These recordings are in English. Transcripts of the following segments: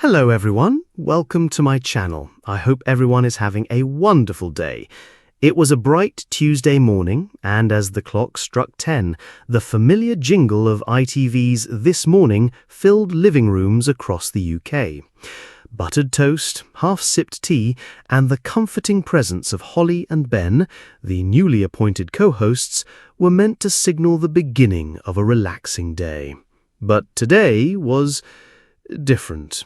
Hello everyone, welcome to my channel. I hope everyone is having a wonderful day. It was a bright Tuesday morning, and as the clock struck 10, the familiar jingle of ITV's This Morning filled living rooms across the UK. Buttered toast, half-sipped tea, and the comforting presence of Holly and Ben, the newly appointed co-hosts, were meant to signal the beginning of a relaxing day. But today was different.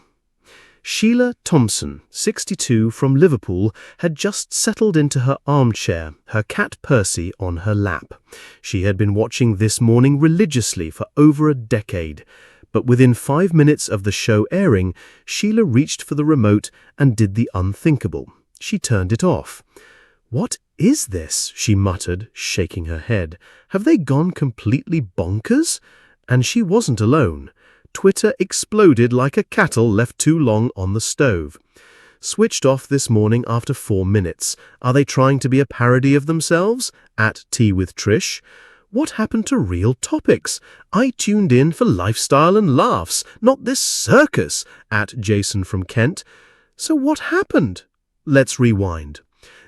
Sheila Thompson, 62, from Liverpool, had just settled into her armchair, her cat Percy on her lap. She had been watching This Morning religiously for over a decade. But within 5 minutes of the show airing, Sheila reached for the remote and did the unthinkable. She turned it off. "What is this?" she muttered, shaking her head. "Have they gone completely bonkers?" And she wasn't alone. Twitter exploded like a kettle left too long on the stove. "Switched off this morning after 4 minutes. Are they trying to be a parody of themselves? At Tea with Trish. What happened to real topics? I tuned in for lifestyle and laughs, not this circus. At Jason from Kent. So what happened? Let's rewind.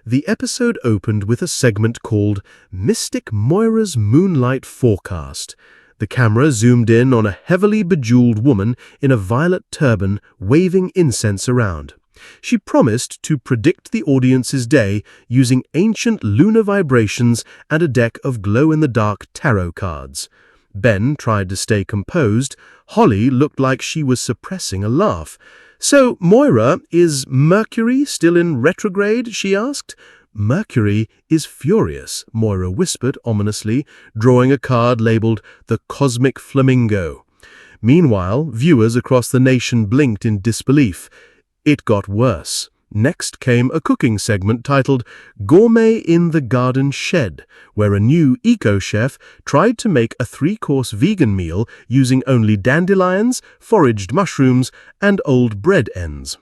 The episode opened with a segment called Mystic Moira's Moonlight Forecast. The camera zoomed in on a heavily bejeweled woman in a violet turban waving incense around. She promised to predict the audience's day using ancient lunar vibrations and a deck of glow-in-the-dark tarot cards. Ben tried to stay composed. Holly looked like she was suppressing a laugh. "So, Moira, is Mercury still in retrograde?" she asked. "Mercury is furious," Moira whispered ominously, drawing a card labeled The Cosmic Flamingo. Meanwhile, viewers across the nation blinked in disbelief. It got worse. Next came a cooking segment titled Gourmet in the Garden Shed, where a new eco-chef tried to make a 3-course vegan meal using only dandelions, foraged mushrooms, and old bread ends.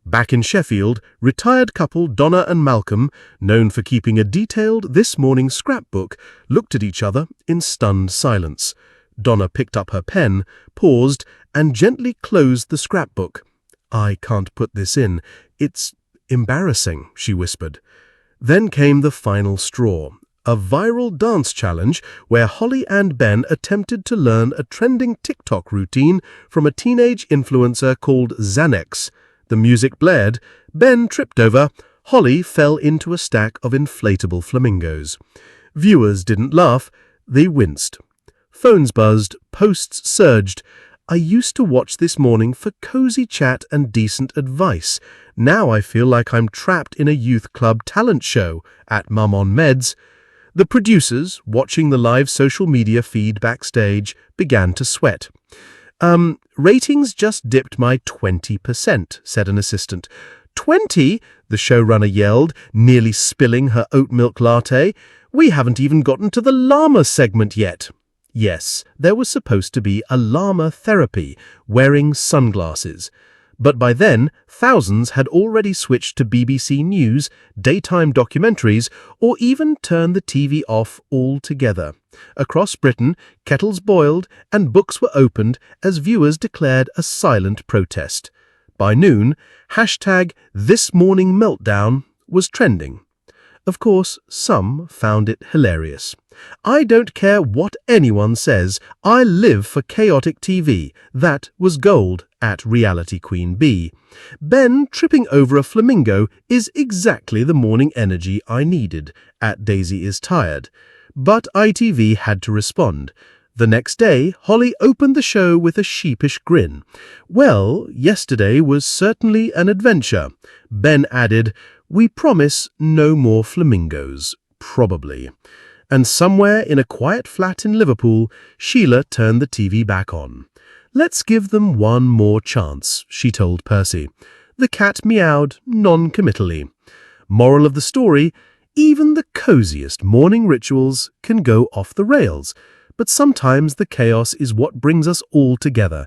Back in Sheffield, retired couple Donna and Malcolm, known for keeping a detailed This Morning scrapbook, looked at each other in stunned silence. Donna picked up her pen, paused, and gently closed the scrapbook. "I can't put this in. It's embarrassing," she whispered. Then came the final straw, a viral dance challenge where Holly and Ben attempted to learn a trending TikTok routine from a teenage influencer called Xanax. The music blared, Ben tripped over, Holly fell into a stack of inflatable flamingos. Viewers didn't laugh, they winced. Phones buzzed, posts surged. "I used to watch This Morning for cozy chat and decent advice. Now I feel like I'm trapped in a youth club talent show. At Mum on Meds." The producers, watching the live social media feed backstage, began to sweat. Ratings just dipped my 20%, said an assistant. 20? The showrunner yelled, nearly spilling her oat milk latte. "We haven't even gotten to the llama segment yet." Yes, there was supposed to be a llama therapy, wearing sunglasses. But by then, thousands had already switched to BBC News, daytime documentaries, or even turned the TV off altogether. Across Britain, kettles boiled and books were opened as viewers declared a silent protest. By noon, #ThisMorningMeltdown was trending. Of course, some found it hilarious. "I don't care what anyone says. I live for chaotic TV. That was gold," at Reality Queen B. "Ben tripping over a flamingo is exactly the morning energy I needed," at Daisy is Tired. But ITV had to respond. The next day, Holly opened the show with a sheepish grin. "Well, yesterday was certainly an adventure." Ben added, "We promise no more flamingos, probably." And somewhere in a quiet flat in Liverpool, Sheila turned the TV back on. "Let's give them one more chance," she told Percy. The cat meowed non-committally. Moral of the story, even the coziest morning rituals can go off the rails, but sometimes the chaos is what brings us all together,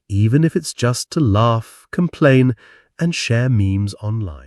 even if it's just to laugh, complain, and share memes online.